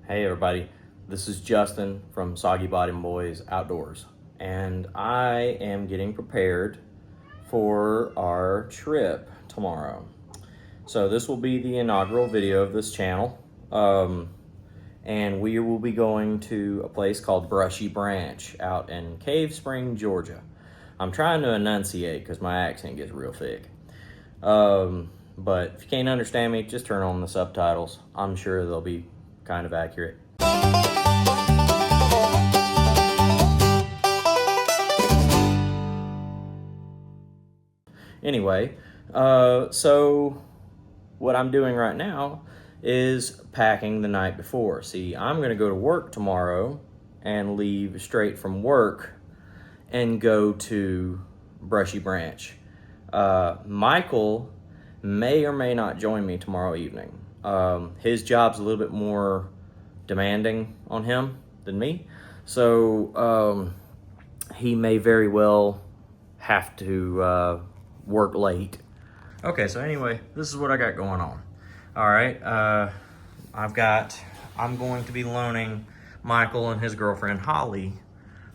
Hey everybody, this is Justin from Soggy Bottom Boys Outdoors, and I am getting prepared for our trip tomorrow. So this will be the inaugural video of this channel, and we will be going to a place called Brushy Branch out in Cave Spring, Georgia. I'm trying to enunciate because my accent gets real thick. But if you can't understand me, just turn on the subtitles. I'm sure they'll be kind of accurate. Anyway, so what I'm doing right now is packing the night before. See, I'm gonna go to work tomorrow and leave straight from work and go to Brushy Branch. Michael may or may not join me tomorrow evening. His job's a little bit more demanding on him than me, so he may very well have to work late. Okay, so anyway, this is what I got going on. All right, I'm going to be loaning Michael and his girlfriend Holly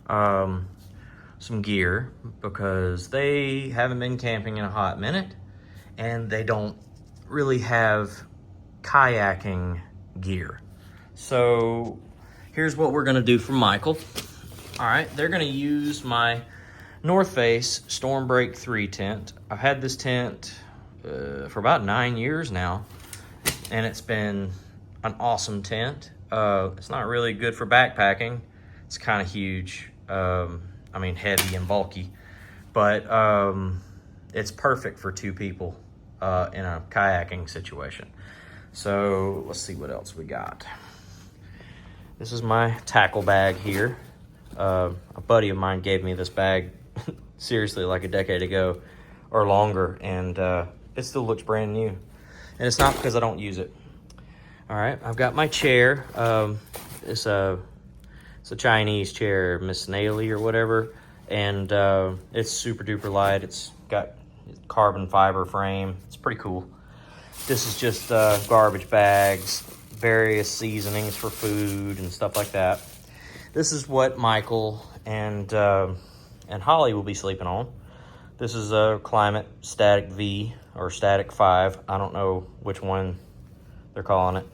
some gear because they haven't been camping in a hot minute and they don't really have kayaking gear. So here's what we're gonna do for Michael. All right, they're gonna use my North Face Storm Break 3 tent. I've had this tent for about 9 years now, and it's been an awesome tent. It's not really good for backpacking. It's kind of huge. I mean, heavy and bulky, but it's perfect for 2 people in a kayaking situation. So let's see what else we got. This is my tackle bag here. A buddy of mine gave me this bag seriously like a decade ago or longer, and it still looks brand new. And it's not because I don't use it. All right, I've got my chair. It's a Chinese chair, Miss Naley or whatever, and it's super duper light. It's got carbon fiber frame. It's pretty cool. This is just garbage bags, various seasonings for food and stuff like that. This is what Michael and Holly will be sleeping on. This is a Climate Static V or Static 5. I don't know which one they're calling it.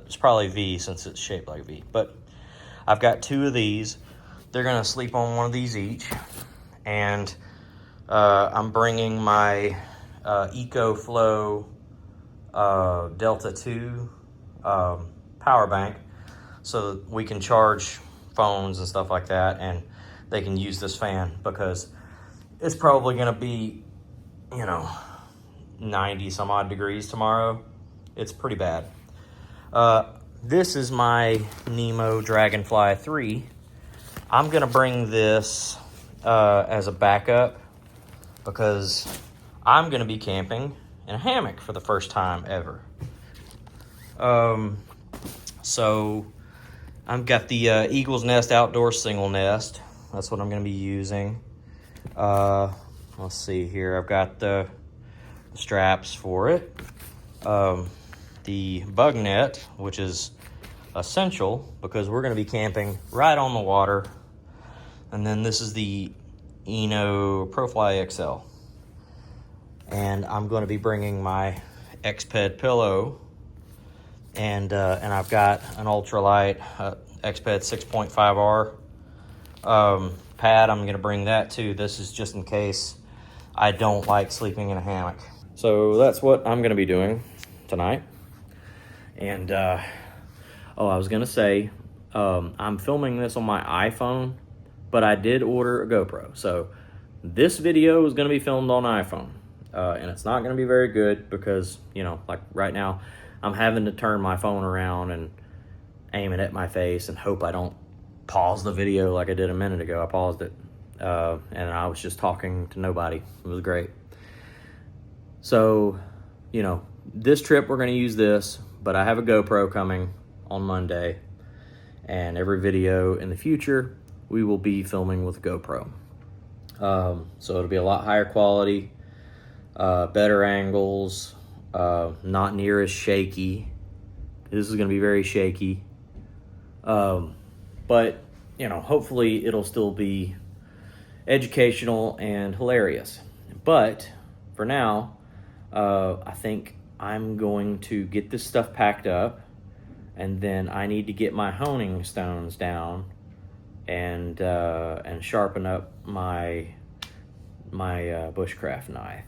It's probably V since it's shaped like V. But I've got 2 of these. They're gonna sleep on one of these each. And I'm bringing my EcoFlow Delta 2 power bank so that we can charge phones and stuff like that, and they can use this fan because it's probably going to be, 90 some odd degrees tomorrow. It's pretty bad. This is my Nemo Dragonfly 3. I'm going to bring this as a backup because I'm going to be camping in a hammock for the first time ever. So I've got the Eagle's Nest Outdoor Single Nest. That's what I'm going to be using. Let's see here. I've got the straps for it. The bug net, which is essential because we're going to be camping right on the water. And then this is the Eno ProFly XL. And I'm going to be bringing my Xped pillow, and I've got an ultralight Xped 6.5R pad. I'm going to bring that too. This is just in case I don't like sleeping in a hammock. So that's what I'm going to be doing tonight. And I was going to say, I'm filming this on my iPhone, but I did order a GoPro. So this video is going to be filmed on iPhone. And it's not going to be very good because, like right now, I'm having to turn my phone around and aim it at my face and hope I don't pause the video like I did a minute ago. I paused it, and I was just talking to nobody. It was great. So, this trip we're going to use this, but I have a GoPro coming on Monday, and every video in the future, we will be filming with a GoPro. So it'll be a lot higher quality. Better angles, not near as shaky. This is going to be very shaky. But, you know, hopefully it'll still be educational and hilarious. But for now, I think I'm going to get this stuff packed up, and then I need to get my honing stones down and sharpen up my bushcraft knife.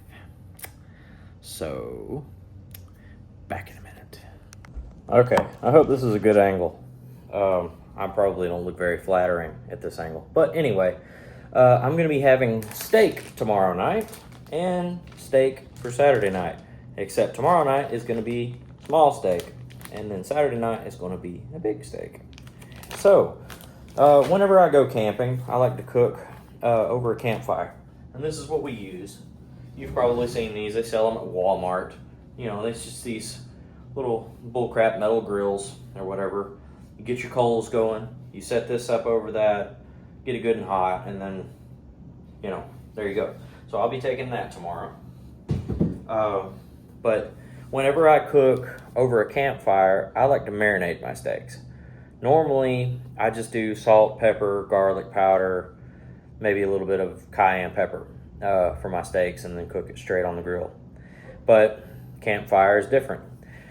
So, back in a minute. Okay, I hope this is a good angle. I probably don't look very flattering at this angle. But anyway, I'm going to be having steak tomorrow night and steak for Saturday night. Except tomorrow night is going to be small steak, and then Saturday night is going to be a big steak. So, whenever I go camping, I like to cook over a campfire. And this is what we use. You've probably seen these. They sell them at Walmart. You know, it's just these little bullcrap metal grills or whatever. You get your coals going. You set this up over that. Get it good and hot. And then, you know, there you go. So I'll be taking that tomorrow. But whenever I cook over a campfire, I like to marinate my steaks. Normally, I just do salt, pepper, garlic powder, maybe a little bit of cayenne pepper for my steaks, and then cook it straight on the grill. But campfire is different.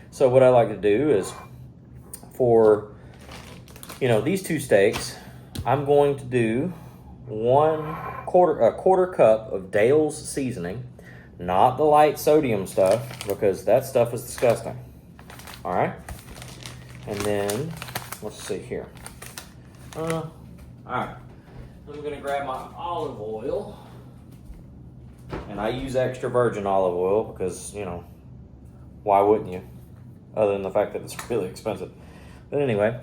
So what I like to do is, for, you know, these two steaks, I'm going to do a quarter cup of Dale's seasoning, not the light sodium stuff, because that stuff is disgusting. All right, and then let's see here. All right, I'm gonna grab my olive oil, and I use extra virgin olive oil because, you know, why wouldn't you? Other than the fact that it's really expensive. But anyway,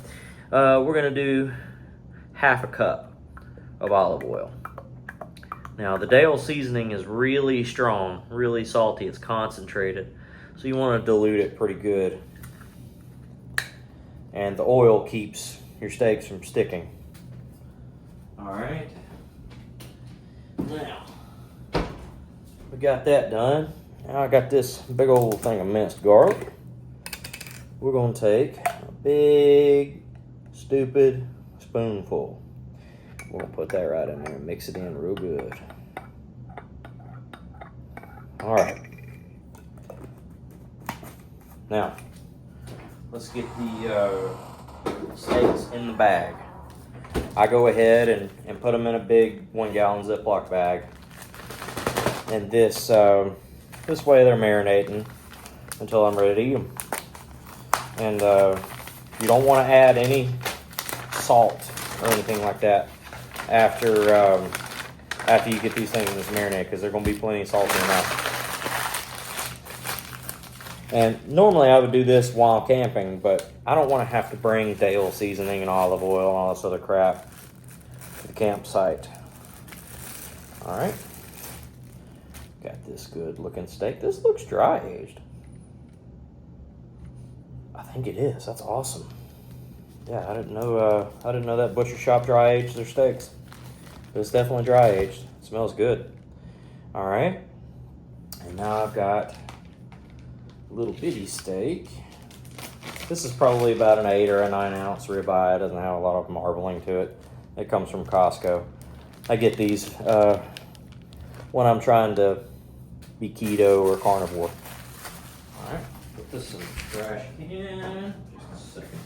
we're gonna do half a cup of olive oil. Now, the Dale seasoning is really strong, really salty. It's concentrated, so you want to dilute it pretty good. And the oil keeps your steaks from sticking. All right. Now, we got that done. Now I got this big old thing of minced garlic. We're going to take a big, stupid spoonful. We're going to put that right in there and mix it in real good. All right. Now, let's get the steaks in the bag. I go ahead and put them in a big 1 gallon Ziploc bag. And this way they're marinating until I'm ready to eat them. And you don't want to add any salt or anything like that after you get these things marinated, because they're going to be plenty of salt in them. And normally I would do this while camping, but I don't want to have to bring Dale seasoning and olive oil and all this other crap to the campsite. All right. Got this good looking steak. This looks dry aged. I think it is. That's awesome. Yeah, I didn't know that butcher shop dry aged their steaks. But it's definitely dry aged. It smells good. All right. And now I've got a little bitty steak. This is probably about an 8 or a 9 ounce ribeye. It doesn't have a lot of marbling to it. It comes from Costco. I get these when I'm trying to be keto or carnivore. All right, put this in the trash can. Just a second.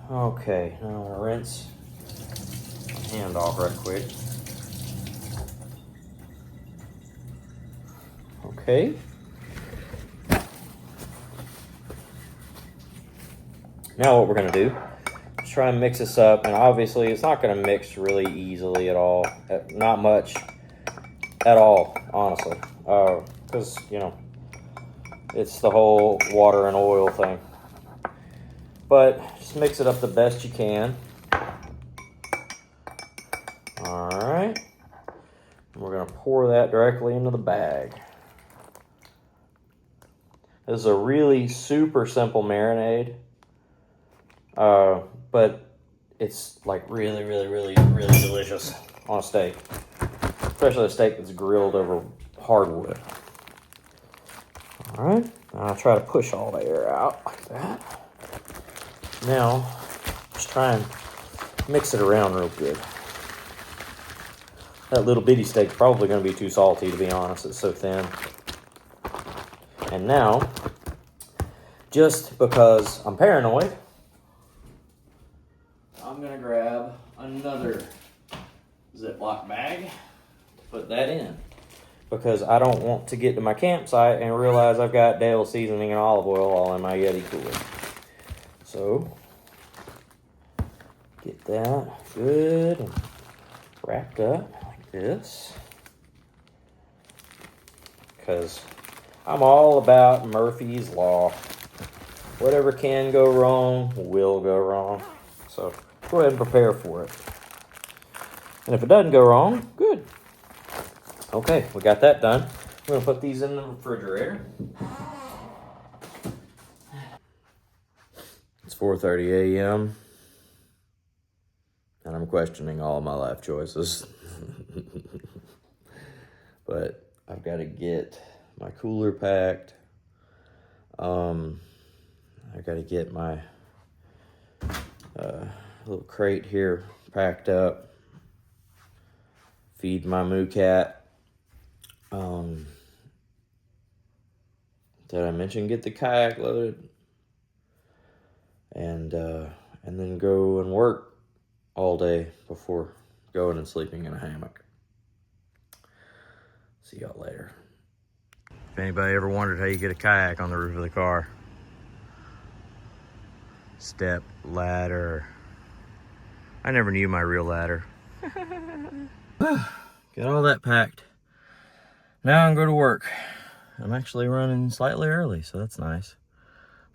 Okay, now I'm gonna rinse my hand off right quick. Okay. Now what we're gonna do is try and mix this up, and obviously it's not gonna mix really easily at all. Not much at all, honestly, because, you know, it's the whole water and oil thing. But just mix it up the best you can. All right. And we're gonna pour that directly into the bag. This is a really super simple marinade. But it's like really delicious on a steak. Especially a steak that's grilled over hardwood. All right, I'll try to push all the air out like that. Now, Just try and mix it around real good. That little bitty steak's probably going to be too salty, to be honest. It's so thin. And now, just because I'm paranoid, I'm going to grab another Ziploc bag to put that in. Because I don't want to get to my campsite and realize I've got Dale seasoning and olive oil all in my Yeti cooler. So, get that good and wrapped up like this. Because I'm all about Murphy's Law. Whatever can go wrong will go wrong. So, go ahead and prepare for it. And if it doesn't go wrong, good. Okay, we got that done. I'm going to put these in the refrigerator. It's 4:30 a.m. and I'm questioning all of my life choices. But I've got to get my cooler packed. I've got to get my little crate here packed up. Feed my moo cat. Did I mention get the kayak loaded? And then go and work all day before going and sleeping in a hammock. See y'all later. If anybody ever wondered how you get a kayak on the roof of the car, step ladder. I never knew my real ladder. Got all that packed. Now I'm going to work. I'm actually running slightly early, so that's nice.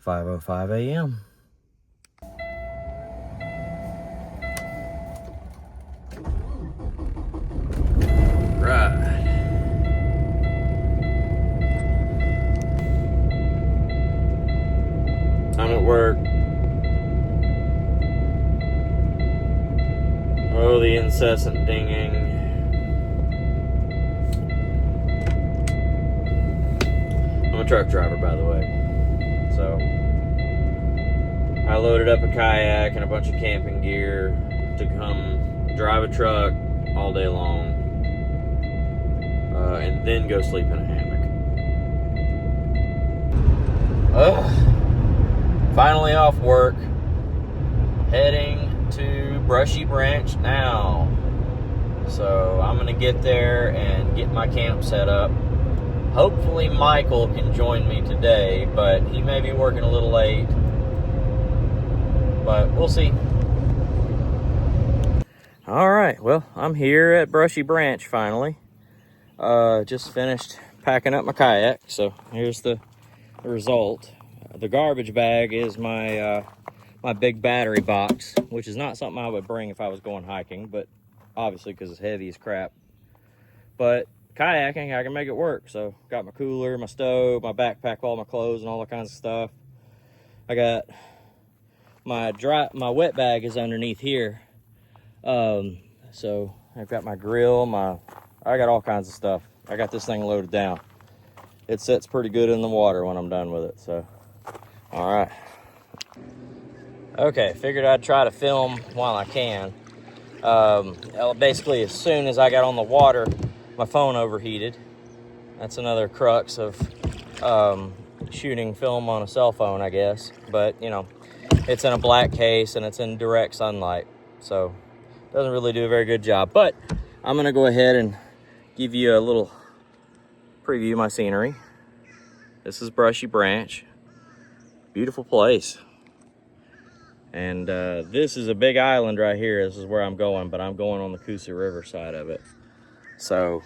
5:05 a.m. Right. I'm at work. Oh, the incessant dinging. I'm a truck driver, by the way. So, I loaded up a kayak and a bunch of camping gear to come drive a truck all day long. And then go sleep in a hammock. Finally off work. Heading to Brushy Branch now. So I'm gonna get there and get my camp set up. Hopefully Michael can join me today, but he may be working a little late. But we'll see. Alright, well, I'm here at Brushy Branch finally. Just finished packing up my kayak, so here's the result. The garbage bag is my my big battery box, which is not something I would bring if I was going hiking, but obviously because it's heavy as crap. But kayaking, I can make it work. So got my cooler, my stove, my backpack, all my clothes and all that kinds of stuff. I got my wet bag is underneath here. So I've got my grill, I got all kinds of stuff. I got this thing loaded down. It sits pretty good in the water when I'm done with it, so. All right. Okay, figured I'd try to film while I can. Basically, as soon as I got on the water, my phone overheated. That's another crux of shooting film on a cell phone, I guess. But, you know, it's in a black case and it's in direct sunlight, so it doesn't really do a very good job. But I'm going to go ahead and give you a little preview of my scenery. This is Brushy Branch. Beautiful place. And this is a big island right here. This is where I'm going, but I'm going on the Coosa River side of it. So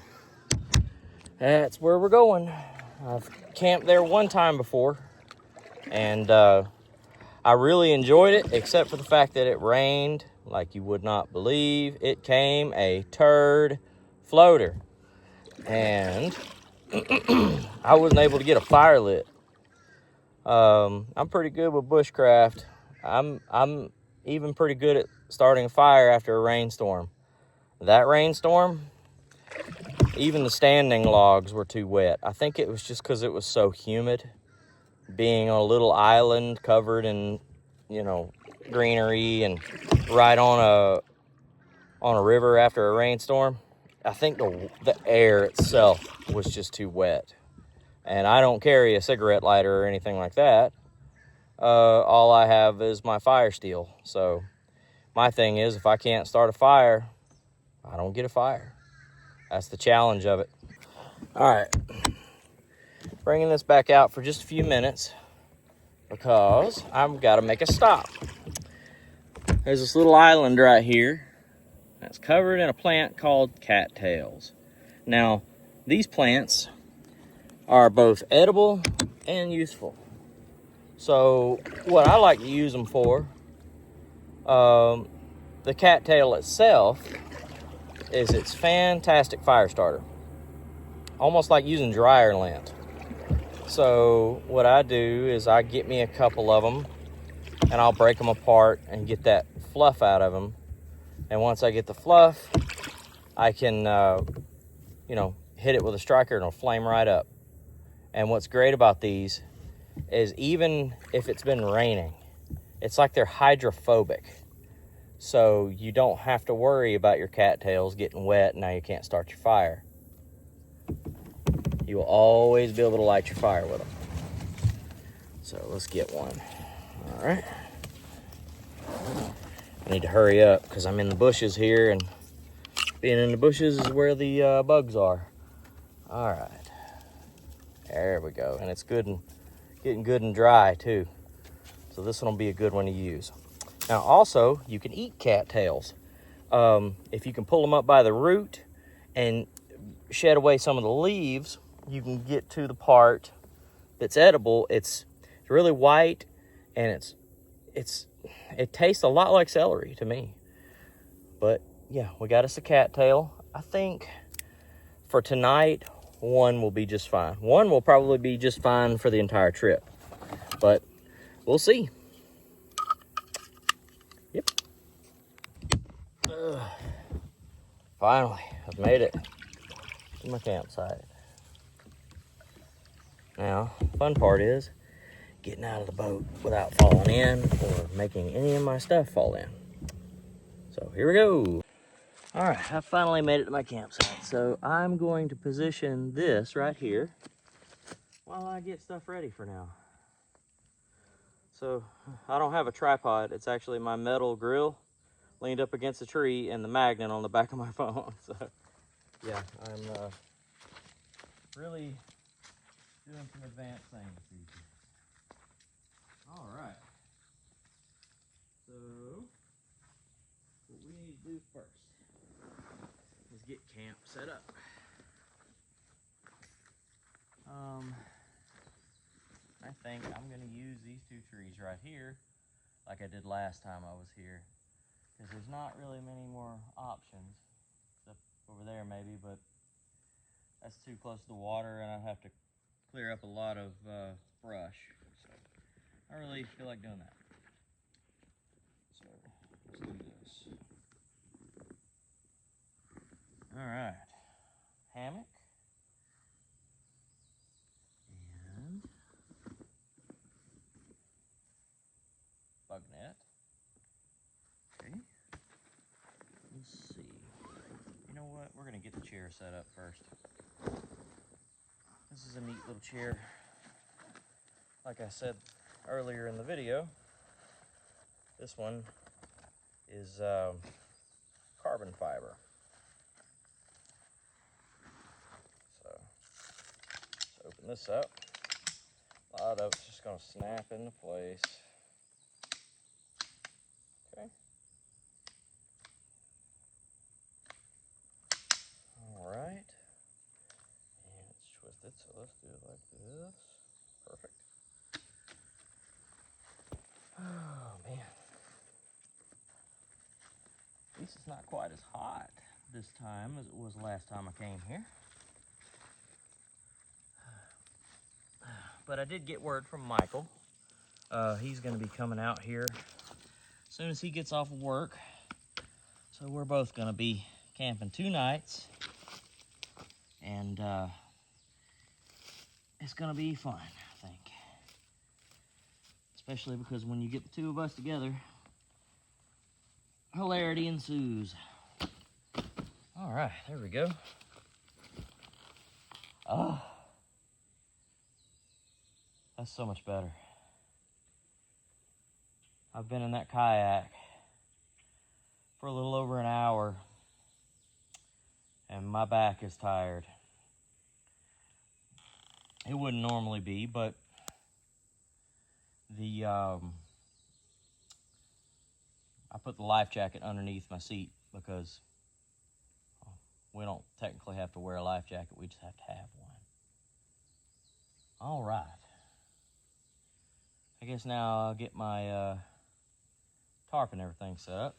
that's where we're going. I've camped there one time before, and I really enjoyed it, except for the fact that it rained like you would not believe. It came a turd floater, and I wasn't able to get a fire lit. I'm pretty good with bushcraft. I'm even pretty good at starting a fire after a rainstorm. That rainstorm, even the standing logs were too wet. I think it was just because it was so humid, being on a little island covered in, you know, greenery and right on a river after a rainstorm. I think the air itself was just too wet. And I don't carry a cigarette lighter or anything like that. All I have is my fire steel. So my thing is, if I can't start a fire, I don't get a fire. That's the challenge of it. All right, bringing this back out for just a few minutes because I've got to make a stop. There's this little island right here that's covered in a plant called cattails. Now, these plants are both edible and useful. So what I like to use them for, the cattail itself is it's fantastic fire starter. Almost like using dryer lint. So what I do is I get me a couple of them and I'll break them apart and get that fluff out of them. And once I get the fluff, I can, hit it with a striker and it'll flame right up. And what's great about these is even if it's been raining, it's like they're hydrophobic. So you don't have to worry about your cattails getting wet and now you can't start your fire. You will always be able to light your fire with them. So let's get one. All right. I need to hurry up because I'm in the bushes here, and being in the bushes is where the bugs are. All right. There we go. And it's good and getting good and dry too. So this one will be a good one to use. Now also, you can eat cattails. If you can pull them up by the root and shed away some of the leaves, you can get to the part that's edible. It's really white, and it tastes a lot like celery to me. But yeah, we got us a cattail. I think for tonight, one will be just fine. One will probably be just fine for the entire trip, but we'll see. Yep. Finally, I've made it to my campsite. Now, fun part is getting out of the boat without falling in or making any of my stuff fall in. So here we go. All right, I finally made it to my campsite. So I'm going to position this right here while I get stuff ready for now. So I don't have a tripod. It's actually my metal grill leaned up against a tree and the magnet on the back of my phone. So yeah, I'm really doing some advanced things these days. All right. So what we need to do first is get camp set up. I think I'm gonna use these two trees right here like I did last time I was here, because there's not really many more options except over there maybe, but that's too close to the water and I'd have to clear up a lot of brush, so I don't really feel like doing that. So let's do this. All right, hammock and bug net. Okay, let's see. You know what? We're gonna get the chair set up first. This is a neat little chair. Like I said earlier in the video, this one is carbon fiber. So let's open this up. A lot of it's just gonna snap into place. Okay. All right. And it's twisted, so let's do it like this. Perfect. Oh man. At least it's not quite as hot this time as it was last time I came here. But I did get word from Michael. He's gonna be coming out here as soon as he gets off of work. So we're both gonna be camping 2 nights. And it's gonna be fun, I think. Especially because when you get the 2 of us together, hilarity ensues. All right, there we go. Oh, that's so much better. I've been in that kayak for a little over an hour and my back is tired. It wouldn't normally be, but I put the life jacket underneath my seat because we don't technically have to wear a life jacket, we just have to have one. All right. I guess now I'll get my tarp and everything set up.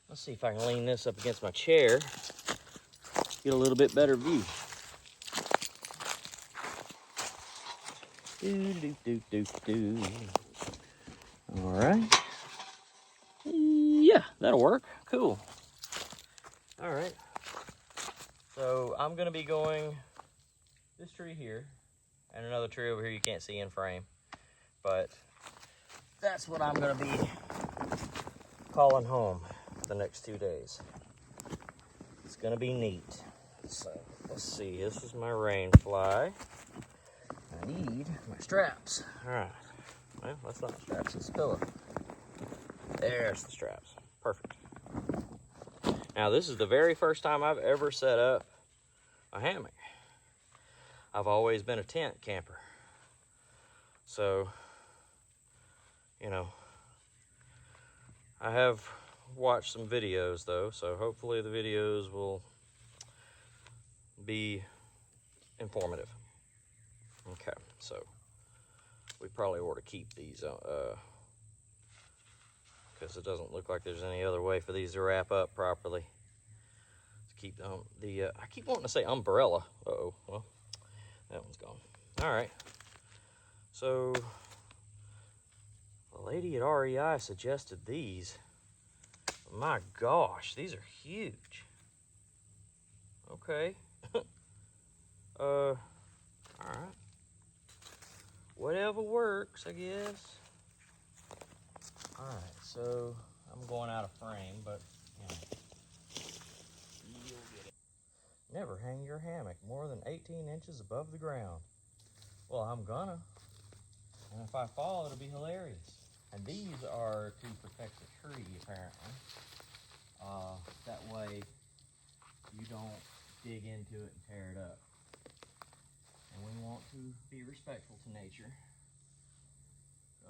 Let's see if I can lean this up against my chair, get a little bit better view. All right. Yeah, that'll work. Cool. All right. So I'm gonna be going this tree here and another tree over here you can't see in frame, but that's what I'm gonna be calling home the next 2 days. It's gonna be neat. So let's see, this is my rain fly. I need my straps. All right, well, that's not straps, it's a pillow. There's the straps, perfect. Now this is the very first time I've ever set up a hammock. I've always been a tent camper. So, you know, I have watched some videos though, so hopefully the videos will be informative. Okay, so we probably ought to keep these because it doesn't look like there's any other way for these to wrap up properly. Let's keep I keep wanting to say umbrella. Uh-oh, well, that one's gone. All right, so the lady at REI suggested these. My gosh, these are huge. Okay. All right. Whatever works, I guess. All right, so I'm going out of frame, but you know, you'll get it. Never hang your hammock more than 18 inches above the ground. Well, I'm gonna. And if I fall, it'll be hilarious. And these are to protect the tree, apparently. That way you don't dig into it and tear it up. And we want to be respectful to nature.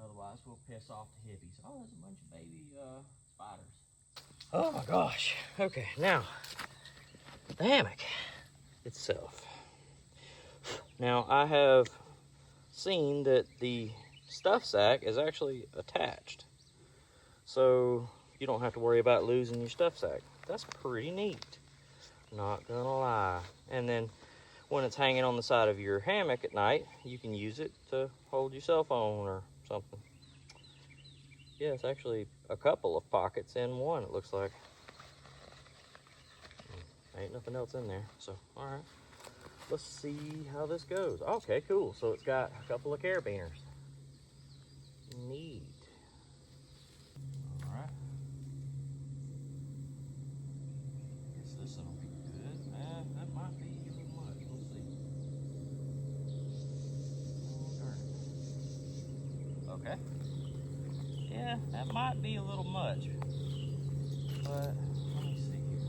Otherwise, we'll piss off the hippies. Oh, there's a bunch of baby spiders. Oh my gosh. Okay, now, the hammock itself. Now, I have seen that the stuff sack is actually attached. So, you don't have to worry about losing your stuff sack. That's pretty neat. Not gonna lie. And then, when it's hanging on the side of your hammock at night, you can use it to hold your cell phone or something. Yeah, it's actually a couple of pockets in one, it looks like. Ain't nothing else in there, so all right. Let's see how this goes. Okay, cool. So it's got a couple of carabiners. Neat. All right. Guess this will be good. That might be a little much. We'll see. Oh, darn it. Okay. Yeah, that might be a little much. But let me see here.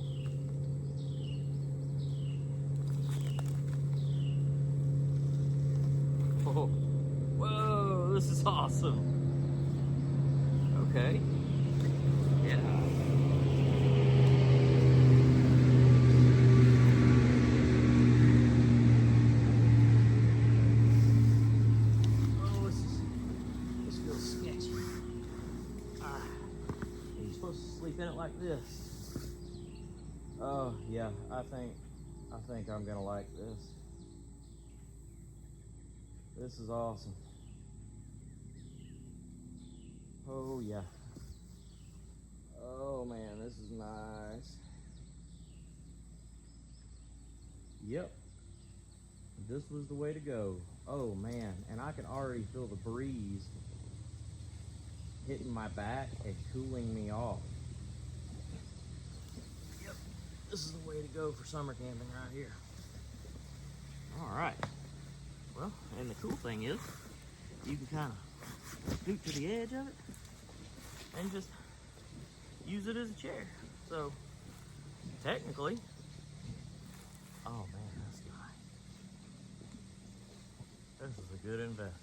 Oh, whoa, this is awesome. Okay. Yeah. Oh, this feels sketchy. You're supposed to sleep in it like this. Oh yeah, I think I'm gonna like this. This is awesome. Oh yeah. Oh man, this is nice. Yep. This was the way to go. Oh man, and I can already feel the breeze hitting my back and cooling me off. This is the way to go for summer camping right here. All right. Well, and the cool thing is, you can kind of scoot to the edge of it and just use it as a chair. So, technically, oh man, that's nice. This is a good investment.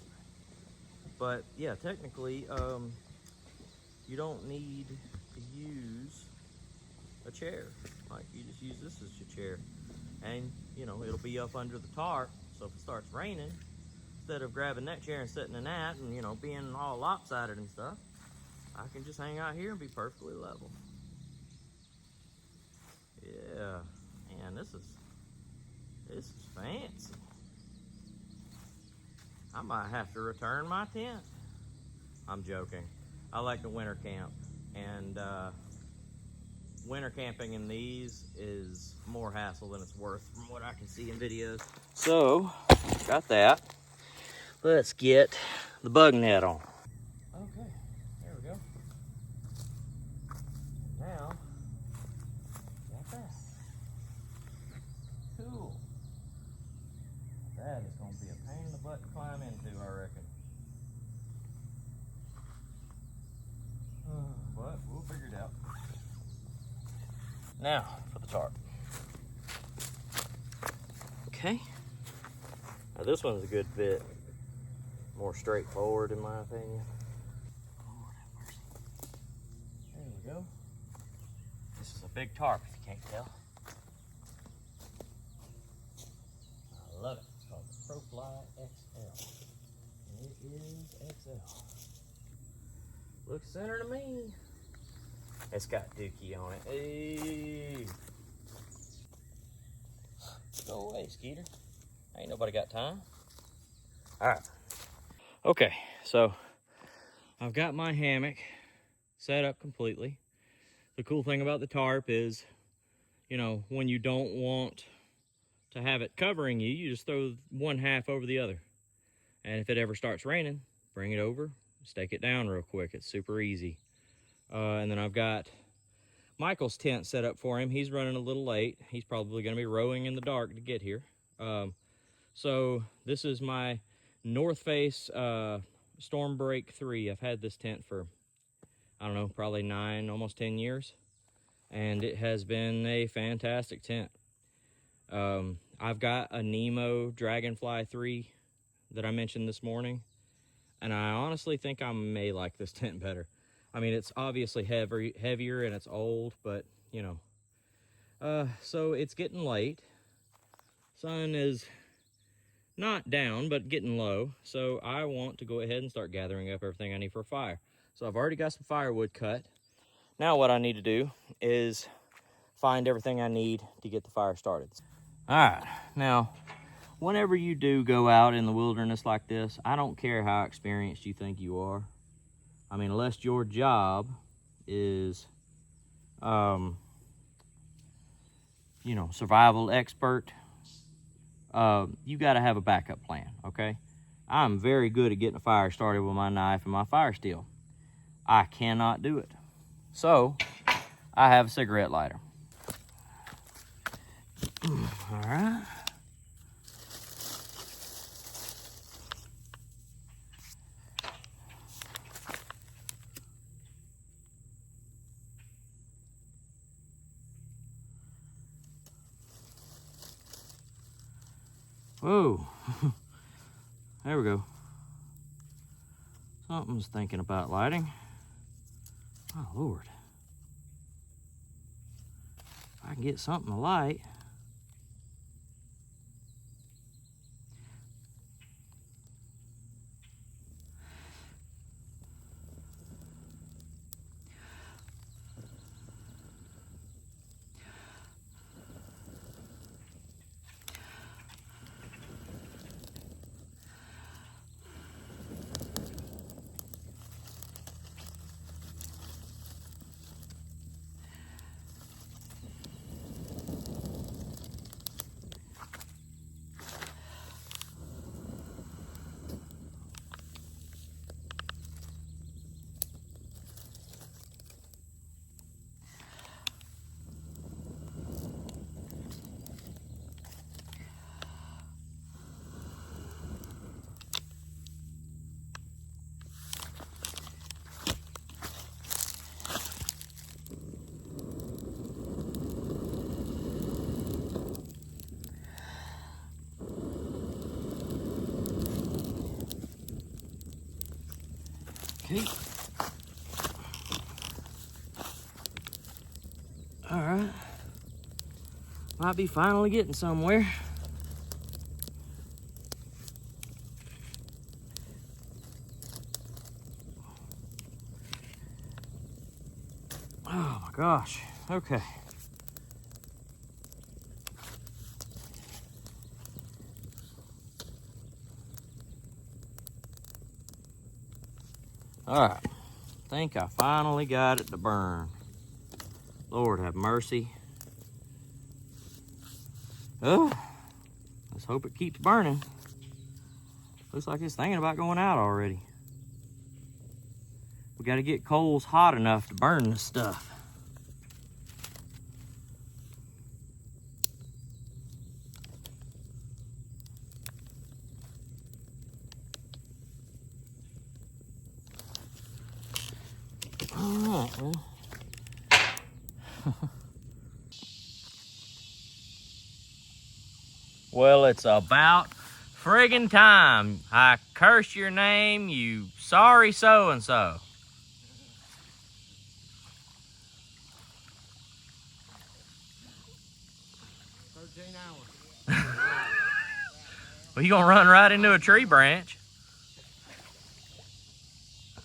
But yeah, technically, you don't need to use a chair. Like, you just use this as your chair. And, you know, it'll be up under the tarp, so if it starts raining, instead of grabbing that chair and sitting in that and, you know, being all lopsided and stuff, I can just hang out here and be perfectly level. Yeah, man, this is fancy. I might have to return my tent. I'm joking. I like to winter camp, and winter camping in these is more hassle than it's worth from what I can see in videos. So, got that. Let's get the bug net on. Okay, there we go. Now, got that. Cool. That is going to be a pain in the butt to climb into, I reckon. But we'll figure it out. Now, for the tarp. Okay. Now this one's a good bit more straightforward in my opinion. Lord have mercy. There we go. This is a big tarp if you can't tell. I love it. It's called the ProFly XL. And it is XL. Looks center to me. It's got dookie on it. Hey. Go away, Skeeter. Ain't nobody got time. All right. Okay, so I've got my hammock set up completely. The cool thing about the tarp is, you know, when you don't want to have it covering you, you just throw one half over the other. And if it ever starts raining, bring it over, stake it down real quick. It's super easy. And then I've got Michael's tent set up for him. He's running a little late. He's probably going to be rowing in the dark to get here. So this is my North Face Storm Break 3. I've had this tent for, I don't know, probably 9, almost 10 years. And it has been a fantastic tent. I've got a Nemo Dragonfly 3 that I mentioned this morning. And I honestly think I may like this tent better. I mean, it's obviously heavier and it's old, but, you know. So it's getting late. Sun is not down, but getting low. So I want to go ahead and start gathering up everything I need for a fire. So I've already got some firewood cut. Now what I need to do is find everything I need to get the fire started. All right, now, whenever you do go out in the wilderness like this, I don't care how experienced you think you are. I mean, unless your job is, you know, survival expert, you got to have a backup plan, okay? I'm very good at getting a fire started with my knife and my fire steel. I cannot do it. So, I have a cigarette lighter. All right. Whoa. There we go. Something's thinking about lighting. Oh, Lord. If I can get something to light. Okay. All right. Might be finally getting somewhere. Oh my gosh. Okay. All right. Think I finally got it to burn. Lord have mercy. Oh, let's hope it keeps burning. Looks like it's thinking about going out already. We got to get coals hot enough to burn this stuff. All right, well. Well, it's about friggin' time. I curse your name, you sorry so-and-so. 13 hours. Well, you gonna run right into a tree branch.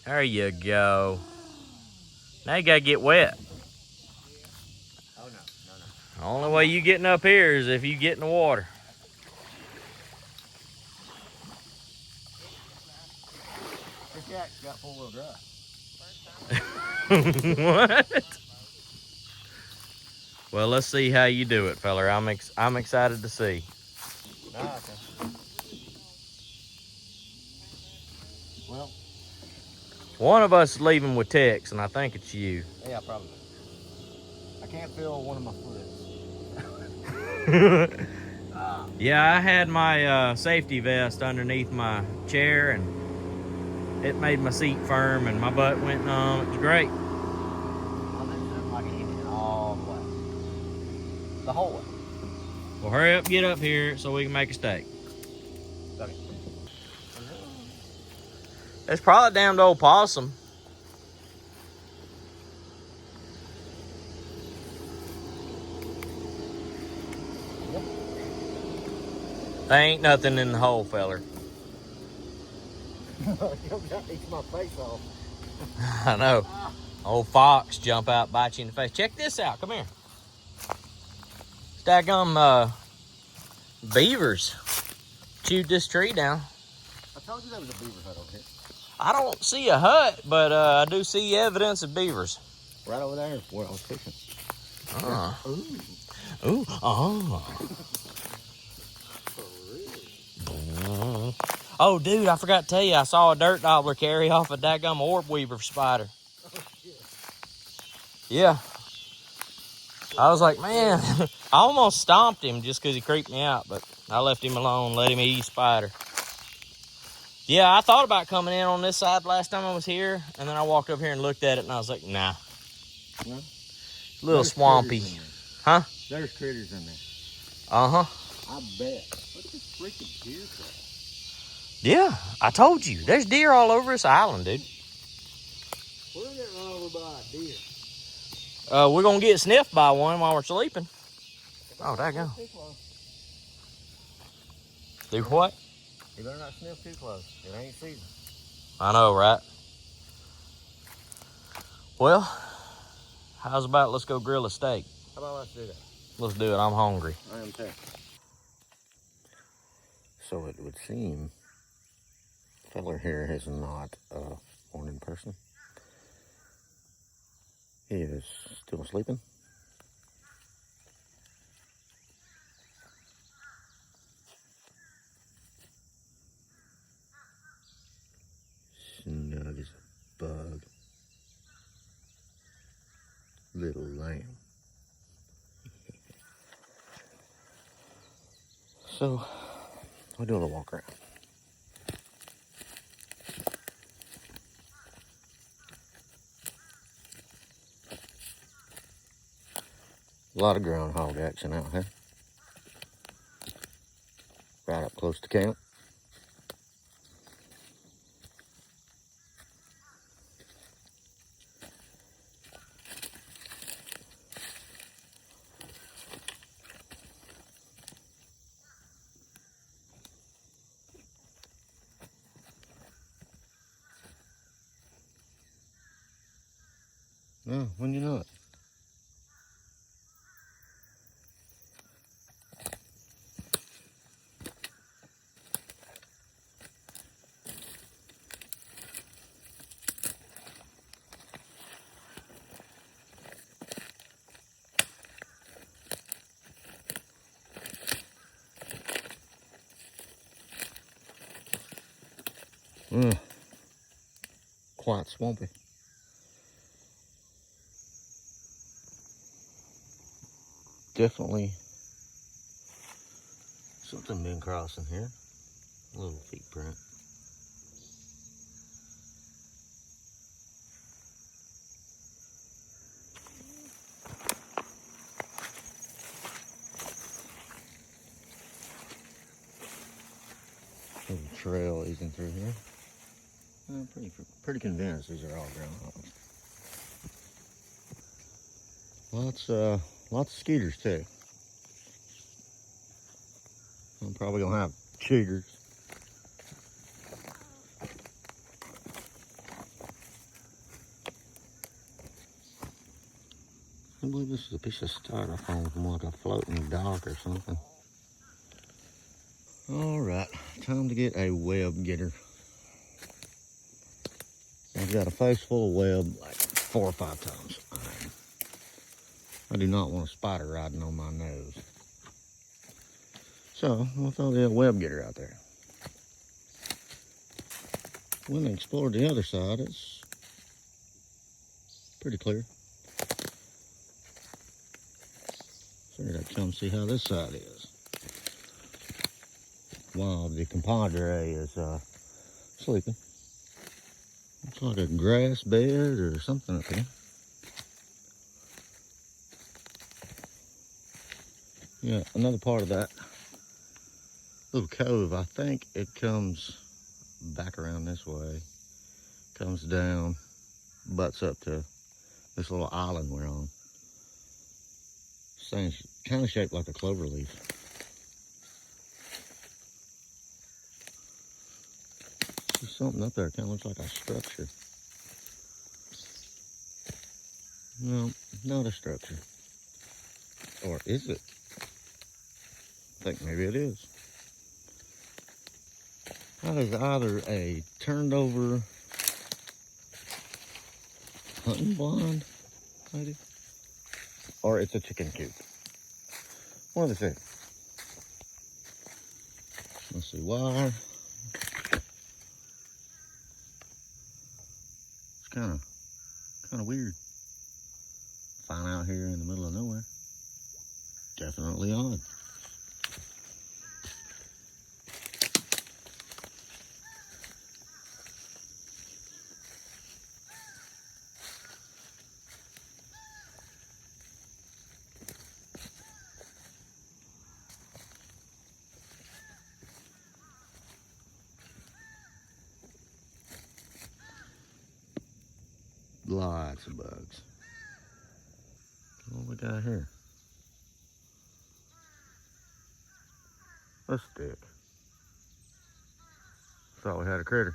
There you go. Now you gotta get wet. Oh, no. The only way you getting up here is if you get in the water. This jack got four-wheel drive. What? Well, let's see how you do it, feller. I'm excited to see. Nah, okay. Well, One of us is leaving with Tex, and I think it's you. yeah, probably. I can't feel one of my foots. Yeah, I had my safety vest underneath my chair, and it made my seat firm, and my butt went numb. It was great. I think something like an idiot all the way. The whole way. Well, hurry up, get up here so we can make a steak. Okay. It's probably a damned old possum. Yep. There ain't nothing in the hole, feller. Eats my face off. I know. Old fox jump out, bite you in the face. Check this out. Come here. Daggum beavers chewed this tree down. I told you there was a beaver hut over here. I don't see a hut, but I do see evidence of beavers. Right over there where I was fishing. Oh. Ooh. Ooh. Oh. For real? Oh, dude, I forgot to tell you, I saw a dirt gobbler carry off a daggum orb weaver spider. Oh, shit. Yeah. I was like, man, I almost stomped him just because he creeped me out, but I left him alone, let him eat spider. Yeah, I thought about coming in on this side last time I was here, and then I walked up here and looked at it, and I was like, nah. No? A little There's swampy. Huh? Huh? There's critters in there. Uh-huh. I bet. Look at this freaking deer trap. Yeah, I told you. There's deer all over this island, dude. We're gonna get run over by a deer. We're going to get sniffed by one while we're sleeping. Oh, there you go. Do what? You better not sniff too close. It ain't season. I know, right? Well, how's about let's go grill a steak? How about let's do that? Let's do it. I'm hungry. I am too. So it would seem the feller here is not a morning person. He is still sleeping. Snug as a bug. Little lamb. So, we'll do a little walk around. A lot of groundhog action out here. Right up close to camp. Yeah, when you know it. Quite swampy. Definitely something been crossing here. A little feet print. Little trail easing through here. I'm pretty convinced these are all groundhogs. Lots of skeeters too. I'm probably gonna have cheaters. I believe this is a piece of styrofoam from like a floating dock or something. All right, time to get a web getter. I've got a face full of web like 4 or 5 times. I do not want a spider riding on my nose. So I'll throw the web getter out there. When I explored the other side, it's pretty clear. Figured I'd come see how this side is. While the compadre is sleeping. Looks like a grass bed or something up here. Yeah, another part of that little cove, I think it comes back around this way, comes down, butts up to this little island we're on. This thing's kind of shaped like a clover leaf. There's something up there, kind of looks like a structure. No, not a structure. Or is it? I think maybe it is. That is either a turned over hunting blind, maybe, or it's a chicken coop. One of the two. Let's see why. It's kind of weird. Fine out here in the middle of nowhere. Definitely odd. Lots of bugs. What we got here? A stick. Thought we had a critter.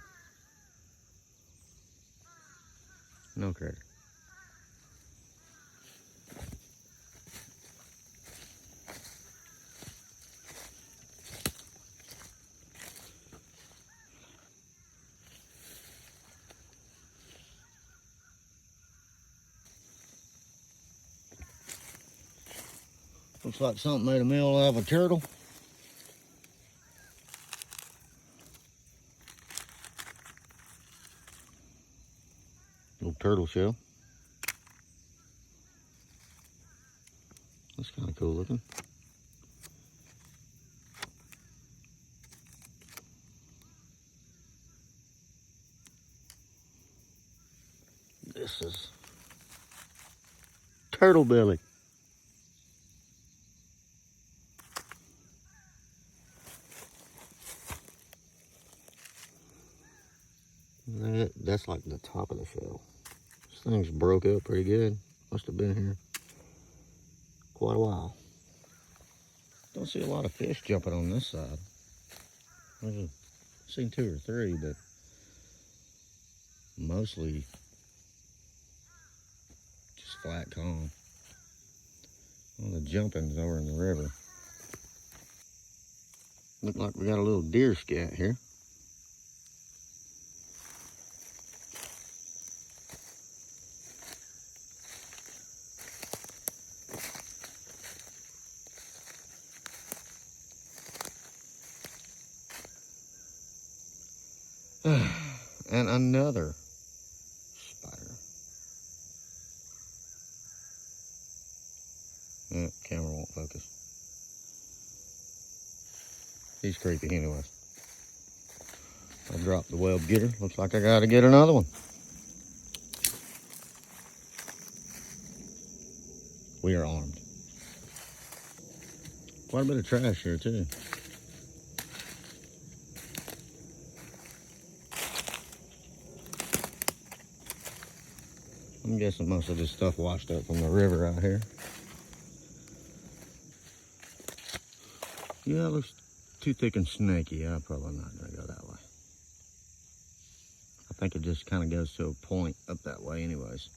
No critter. Looks like something made a meal out of a turtle. Little turtle shell. That's kind of cool looking. This is turtle belly. That's like the top of the shell. This thing's broke up pretty good. Must have been here quite a while. Don't see a lot of fish jumping on this side. I've seen 2 or 3, but mostly flat calm. All the jumping's over in the river. Look like we got a little deer scat here. And another spider. Camera won't focus. He's creepy anyway. I dropped the web getter. Looks like I gotta get another one. We are armed. Quite a bit of trash here too. I'm guessing most of this stuff washed up from the river out here. Yeah, it looks too thick and snaky. I'm probably not gonna go that way. I think it just kind of goes to a point up that way anyways.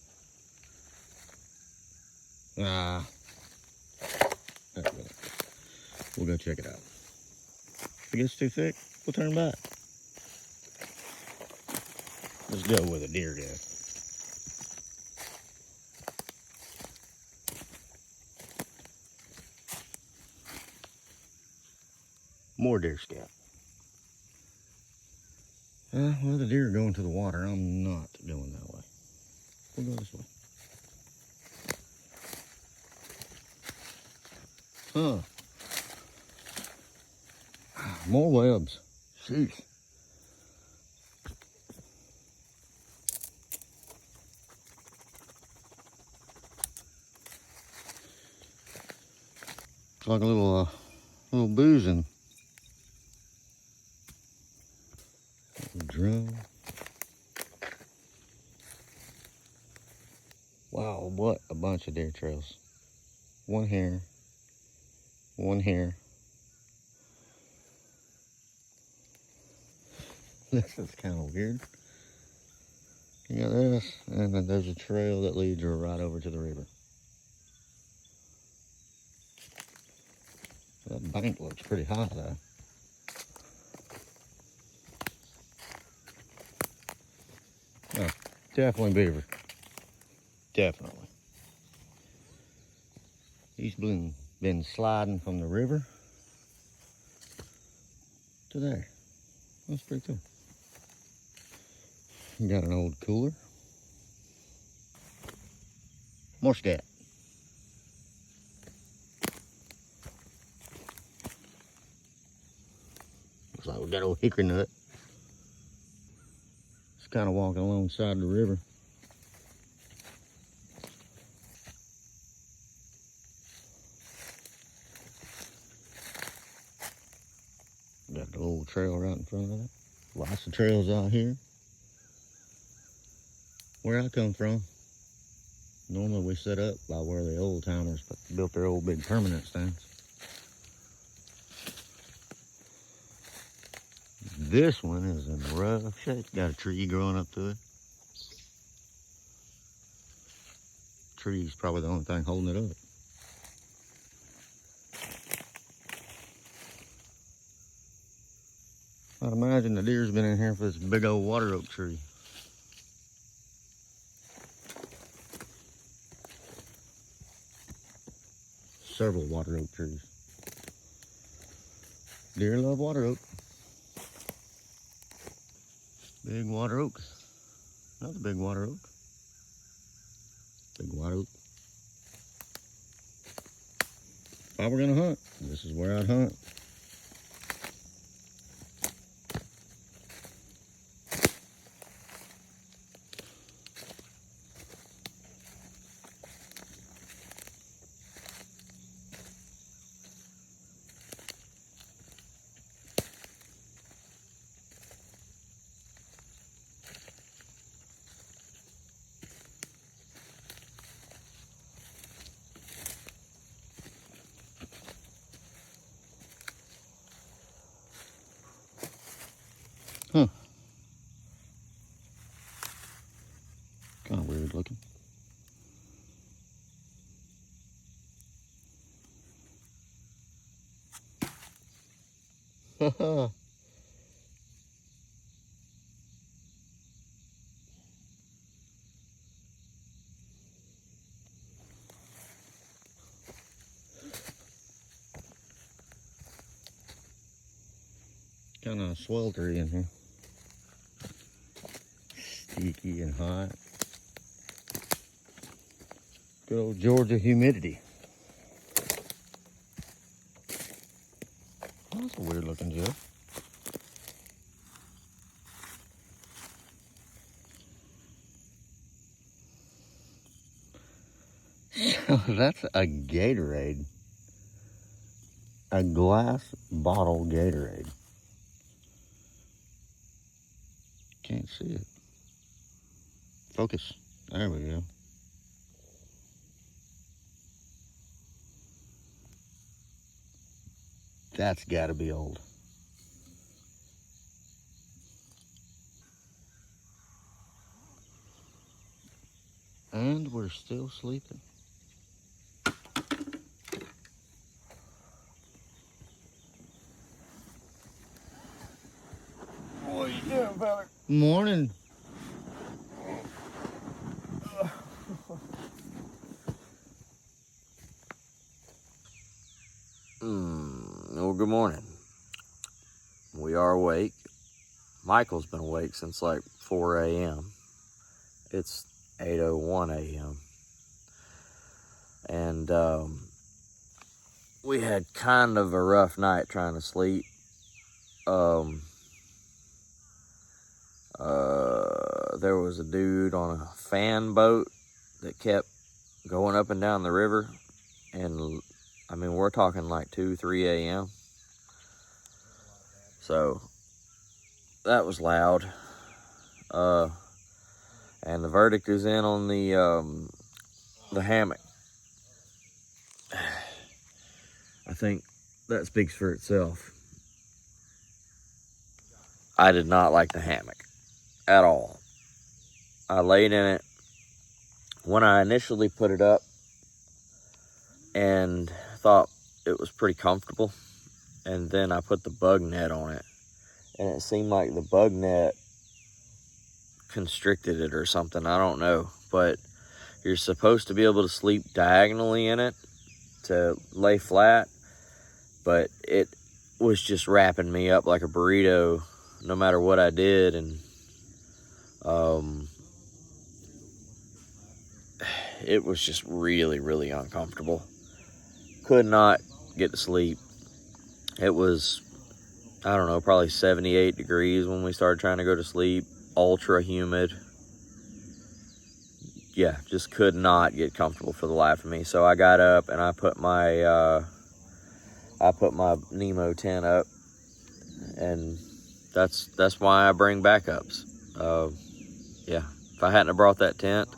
We'll go check it out. If it gets too thick, we'll turn back. Let's go with a deer guy. More deer scat. Well, the deer are going to the water. I'm not going that way. We'll go this way. Huh. More webs. Sheesh. It's like a little boozing. Drum. Wow, what a bunch of deer trails. One here. One here. This is kind of weird. You got this, and then there's a trail that leads right over to the river. That bank looks pretty high though. Oh, definitely beaver. Definitely. He's been sliding from the river to there. That's pretty cool. You got an old cooler. More scat. Looks like we got old hickory nut. Just kind of walking alongside the river. Got the old trail right in front of it. Lots of trails out here. Where I come from, normally we set up by where the old timers built their old big permanent stands. This one is in rough shape. Got a tree growing up to it. Tree's probably the only thing holding it up. I'd imagine the deer's been in here for this big old water oak tree. Several water oak trees. Deer love water oak. Big water oak. Another big water oak. Big water oak. If I were gonna hunt, this is where I'd hunt. Kind of sweltery in here. Sticky and hot. Good old Georgia humidity. Oh, that's a weird looking gel. That's a Gatorade. A glass bottle Gatorade. Can't see it. Focus. There we go. That's gotta be old. And we're still sleeping. What are you doing, fella? Morning. Well, good morning. We are awake. Michael's been awake since like 4 a.m. It's 8:01 a.m. And we had kind of a rough night trying to sleep. There was a dude on a fan boat that kept going up and down the river, and I mean, we're talking like 2-3 a.m. So that was loud. And the verdict is in on the hammock. I think that speaks for itself. I did not like the hammock at all. I laid in it when I initially put it up and thought it was pretty comfortable. And then I put the bug net on it, and it seemed like the bug net constricted it or something. I don't know, but you're supposed to be able to sleep diagonally in it to lay flat, but it was just wrapping me up like a burrito no matter what I did. And it was just really, really uncomfortable. Could not get to sleep. It was, I don't know, probably 78 degrees when we started trying to go to sleep. Ultra humid. Yeah, just could not get comfortable for the life of me. So I got up and I put my Nemo tent up, and that's why I bring backups. Yeah, if I hadn't have brought that tent,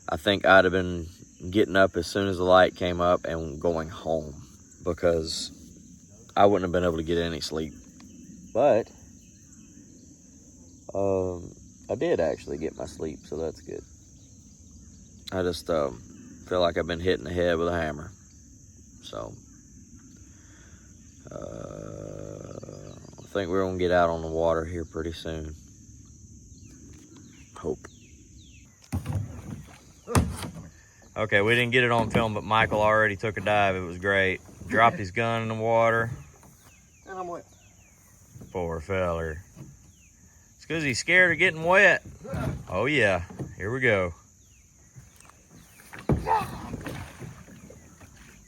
I think I'd have been getting up as soon as the light came up and going home, because I wouldn't have been able to get any sleep. But I did actually get my sleep, so that's good. I just feel like I've been hitting the head with a hammer. So I think we're gonna get out on the water here pretty soon. Hope. Okay, we didn't get it on film, but Michael already took a dive. It was great. Dropped his gun in the water. And I'm wet. Poor feller. It's because he's scared of getting wet. Oh yeah, here we go.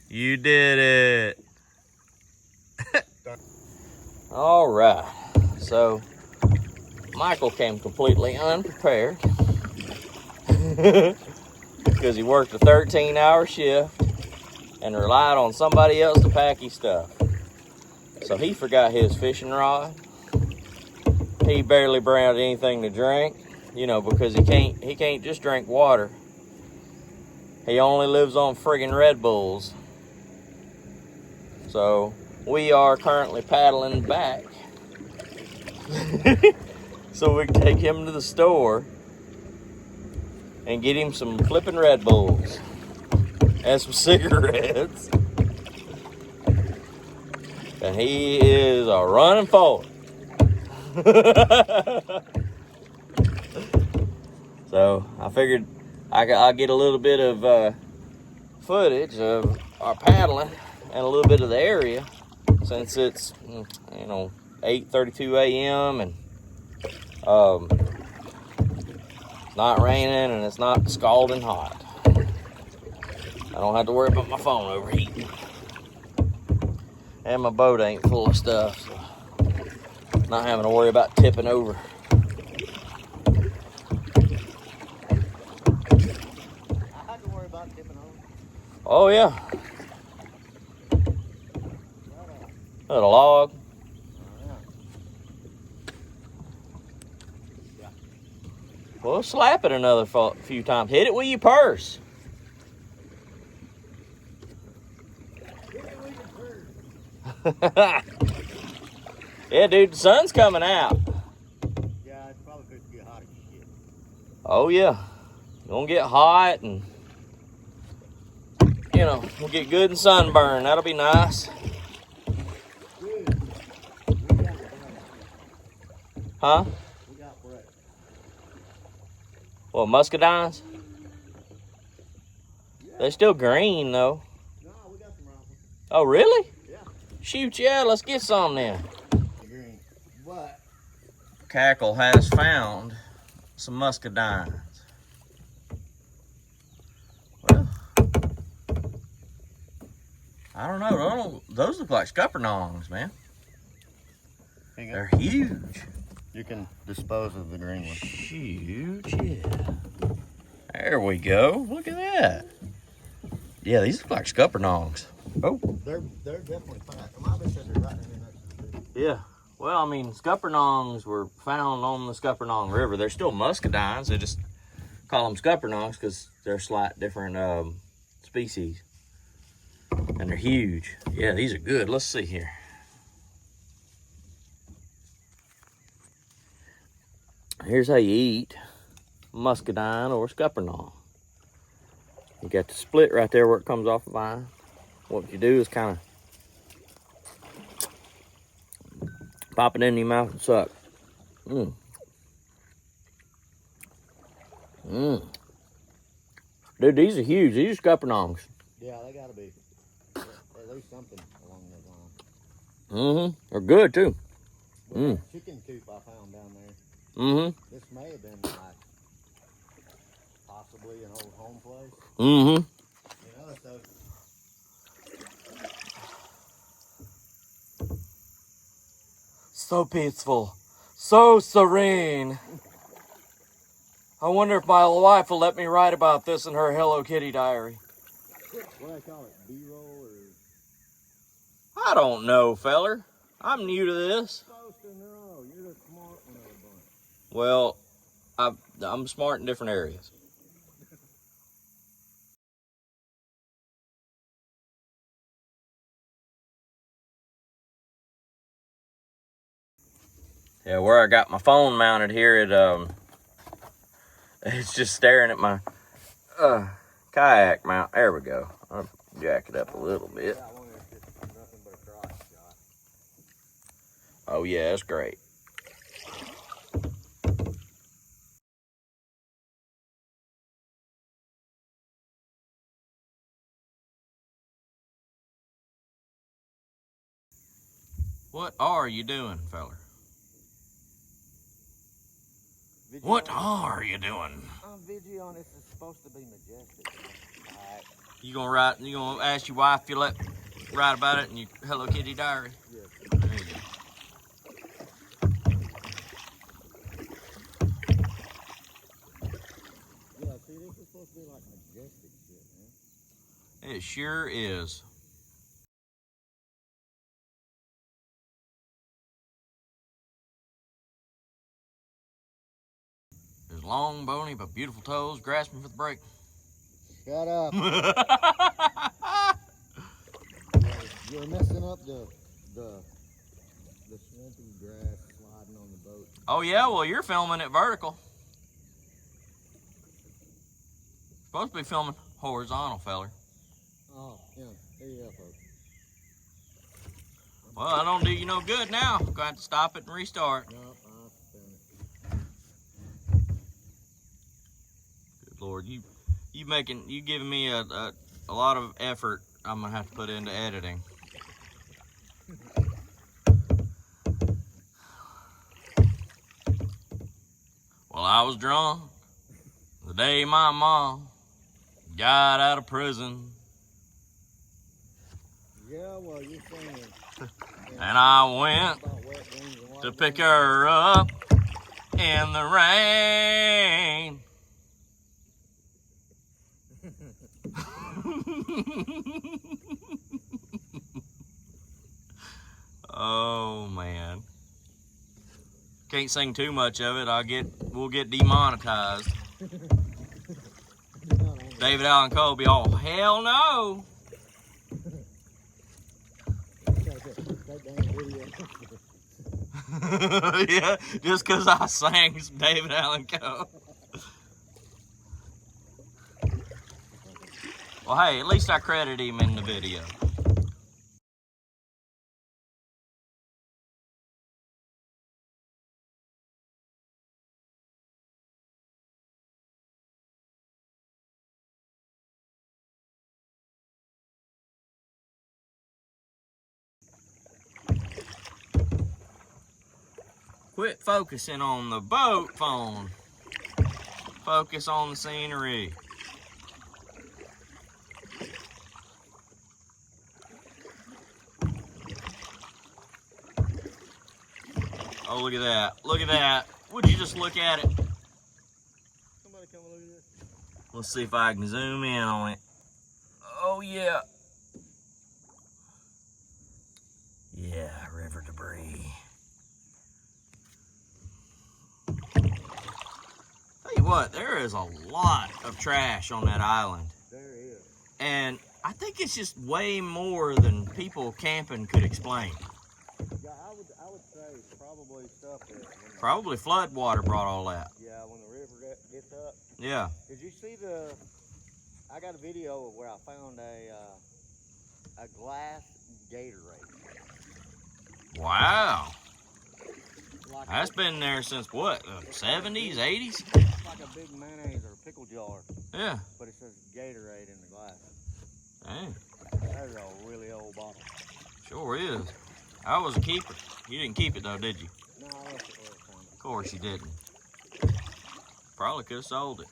You did it. All right, so Michael came completely unprepared because he worked a 13-hour shift and relied on somebody else to pack his stuff. So he forgot his fishing rod. He barely brought anything to drink, you know, because he can't just drink water. He only lives on friggin' Red Bulls. So we are currently paddling back so we can take him to the store and get him some flippin' Red Bulls and some cigarettes And he is a running forward. So I figured I'll get a little bit of footage of our paddling and a little bit of the area, since it's 8:32 a.m. and it's not raining and it's not scalding hot. I don't have to worry about my phone overheating, and my boat ain't full of stuff, so not having to worry about tipping over. I had to worry about tipping over. Oh yeah. Got a log. Yeah. Well, slap it another few times. Hit it with your purse. Yeah, dude, the sun's coming out. Yeah, it's probably could get hot as shit. Oh yeah. Gonna get hot and we'll get good and sunburn. That'll be nice. Huh? We got bread. Well, muscadines? Yeah. They're still green though. No, we got some rifles. Oh really? Yeah. Shoot, yeah, let's get some then. Green. What? Cackle has found some muscadines. Well, I don't know. Those look like scuppernongs, man. They're huge. You can dispose of the green one. Huge, yeah. There we go. Look at that. Yeah, these look like scuppernongs. Oh. They're definitely fat. My bitch said they're right in next to the Yeah. Well, I mean, scuppernongs were found on the Scuppernong River. They're still muscadines. They just call them scuppernongs because they're slight different species. And they're huge. Yeah, these are good. Let's see here. Here's how you eat muscadine or scuppernong. You got the split right there where it comes off the vine. What you do is kind of pop it into your mouth and suck. Mmm. Mmm. Dude, these are huge. These are scuppernongs. Yeah, they gotta be. At least something along that line. Mm-hmm. They're good too. That chicken coop I found down there. Mm-hmm. This may have been like possibly an old home place. Mm-hmm. So So peaceful. So serene. I wonder if my wife will let me write about this in her Hello Kitty diary. what do I call it? B-roll or? I don't know, feller. I'm new to this. Supposed to know. You're the smart one of the bunch. Well, I'm smart in different areas. Yeah, where I got my phone mounted here, it's just staring at my kayak mount. There we go. I'll jack it up a little bit. That one is just nothing but a cross shot. Oh yeah, it's great. What are you doing, feller? What are you doing? Video on this is supposed to be majestic. Alright. You gonna ask your wife if you let write about it in your Hello Kitty diary? Yes. There you go. Yeah, see, this is supposed to be like majestic shit, man. It sure is. There's long, bony, but beautiful toes grasping for the brake. Shut up. You're messing up the swampy grass sliding on the boat. Oh yeah, well you're filming it vertical. Supposed to be filming horizontal, feller. Oh, yeah. There you go, folks. Well, I don't do you no good now. I'm going to have to stop it and restart. No, I'll spin it. Good Lord, you giving me a lot of effort I'm going to have to put into editing. Well, I was drunk the day my mom got out of prison. Yeah, well, you're saying. And I went to pick her up in the rain. Oh man. Can't sing too much of it. We'll get demonetized. David Allen Cole be all, hell no. Yeah, just because I sang some David Allen Cole. Well, hey, at least I credit him in the video. Quit focusing on the boat phone. Focus on the scenery. Oh, look at that. Look at that. Would you just look at it? Somebody come look at this. Let's see if I can zoom in on it. Oh, yeah. Yeah, river debris. Tell you what, there is a lot of trash on that island. There is. And I think it's just way more than people camping could explain. Yeah, I would say probably stuff that. Probably flood water brought all that. Yeah, when the river gets up. Yeah. Did you see I got a video of where I found a glass Gatorade. Wow. Like That's been there since what, 70s, 80s? It's like a big mayonnaise or pickle jar. Yeah. But it says Gatorade in the glass. Dang. That's a really old bottle. Sure is. I was a keeper. You didn't keep it though, did you? No, I left it where it came. Of course you didn't. Probably could have sold it.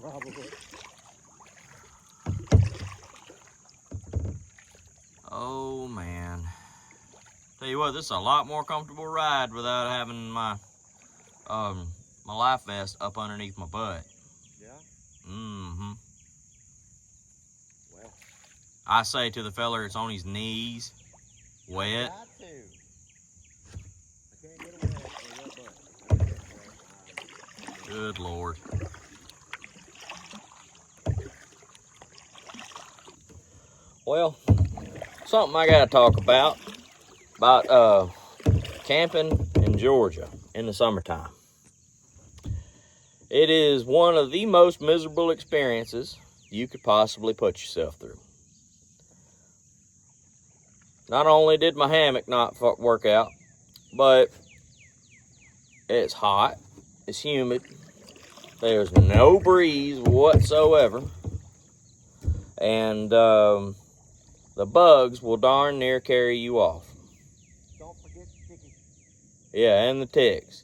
Probably. Oh man. Tell you what, this is a lot more comfortable ride without having my my life vest up underneath my butt. Yeah? Mm-hmm. Well. I say to the feller it's on his knees, wet. Got to. I can't get away with that butt. Good Lord. Well, something I gotta talk about camping in Georgia in the summertime. It is one of the most miserable experiences you could possibly put yourself through. Not only did my hammock not work out, but it's hot, it's humid, there's no breeze whatsoever, and the bugs will darn near carry you off. Don't forget sticky. Yeah, and the ticks.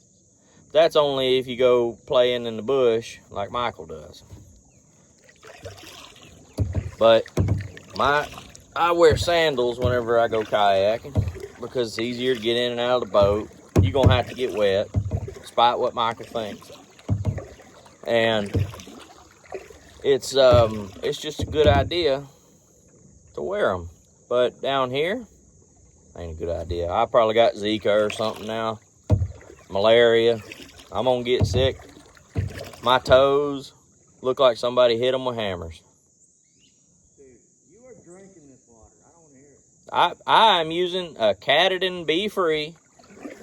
That's only if you go playing in the bush like Michael does. But I wear sandals whenever I go kayaking because it's easier to get in and out of the boat. You're going to have to get wet, despite what Michael thinks. And it's just a good idea to wear them. But down here, ain't a good idea. I probably got Zika or something now. Malaria. I'm gonna get sick. My toes look like somebody hit them with hammers. Dude, you are drinking this water. I don't want to hear it. I am using a Catadin Be Free,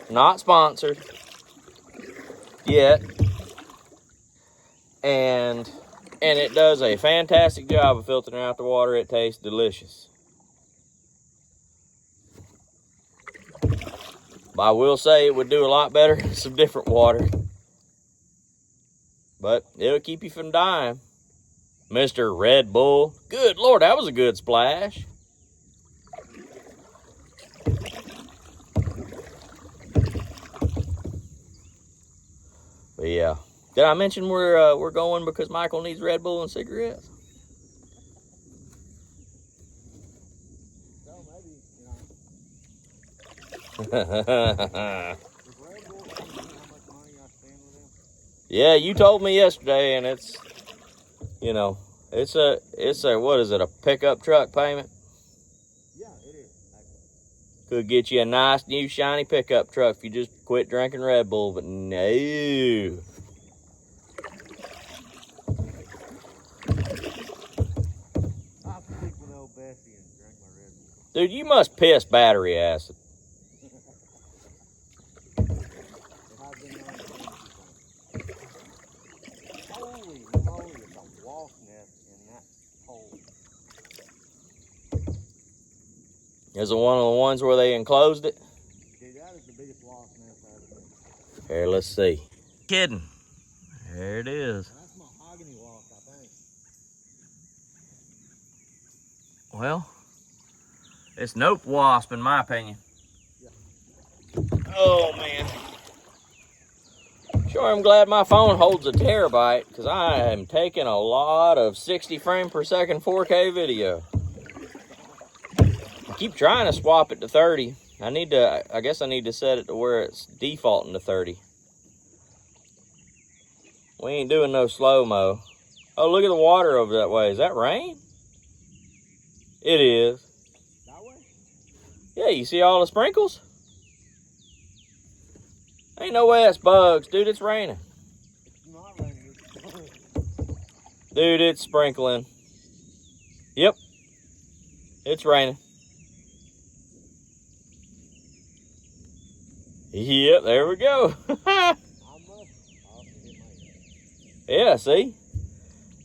not sponsored yet, and it does a fantastic job of filtering out the water. It tastes delicious. But I will say it would do a lot better in some different water. But it'll keep you from dying. Mr. Red Bull. Good Lord, that was a good splash. But yeah. Did I mention we're going because Michael needs Red Bull and cigarettes? So maybe, Is Red Bull, how much money I spend with him? Yeah, you told me yesterday, and it's, it's a what is it, a pickup truck payment? Yeah, it is. Could get you a nice new shiny pickup truck if you just quit drinking Red Bull, but no. I'll stick with old Bessie and drink my Red Bull. Dude, you must piss battery acid. Holy moly, it's a wasp nest in that hole. Is it one of the ones where they enclosed it? Dude, that is the biggest wasp nest I've ever seen. Here, let's see. Kidding. There it is. That's mahogany wasp, I think. Well, it's nope wasp in my opinion. Yeah. Oh, man. Sure, I'm glad my phone holds a terabyte because I am taking a lot of 60 frame per second 4K video. I keep trying to swap it to 30. I guess I need to set it to where it's defaulting to 30. We ain't doing no slow-mo. Oh, look at the water over that way. Is that rain? It is. That way? Yeah, you see all the sprinkles? Ain't no way that's bugs. Dude, it's raining. It's not raining. Dude, it's sprinkling. Yep. It's raining. Yep, there we go. Yeah, see?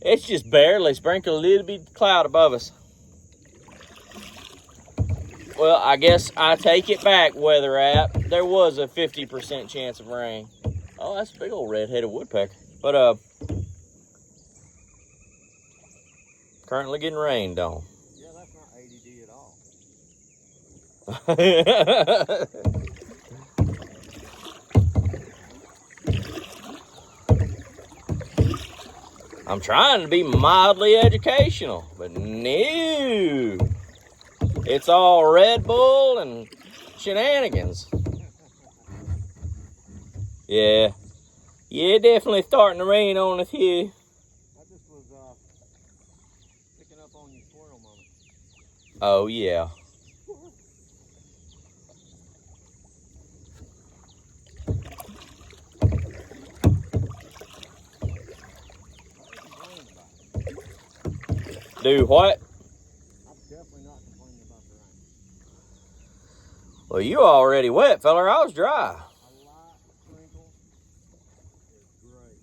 It's just barely sprinkled a little bit cloud above us. Well, I guess I take it back, weather app. There was a 50% chance of rain. Oh, that's a big old red-headed woodpecker. But, currently getting rained on. Yeah, that's not ADD at all. I'm trying to be mildly educational, but no. It's all Red Bull and shenanigans. Yeah. Yeah, definitely starting to rain on us here. I just was picking up on your squirrel moment. Oh, yeah. Do what? I'm definitely not complaining about the rain. Well, you already wet, feller. I was dry. A light sprinkle is great.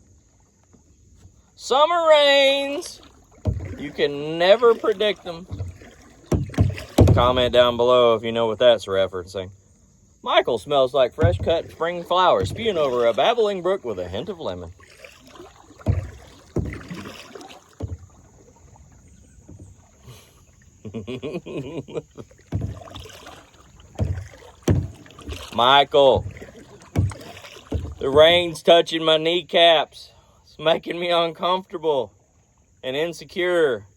Summer rains. You can never predict them. Comment down below if you know what that's referencing. Michael smells like fresh cut spring flowers spewing over a babbling brook with a hint of lemon. Michael, the rain's touching my kneecaps. It's making me uncomfortable and insecure.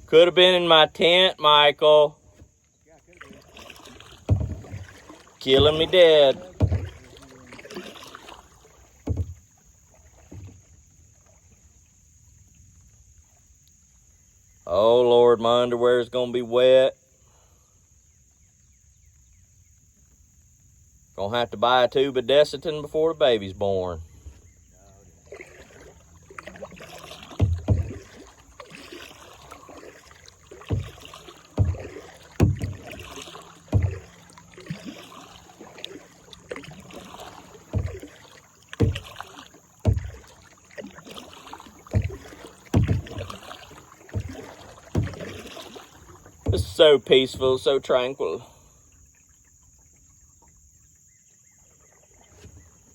Could have been in my tent, Michael. Yeah, could have been. Killing me dead. Oh, Lord, my underwear is going to be wet. Gonna have to buy a tube of Desitin before the baby's born. So peaceful, so tranquil.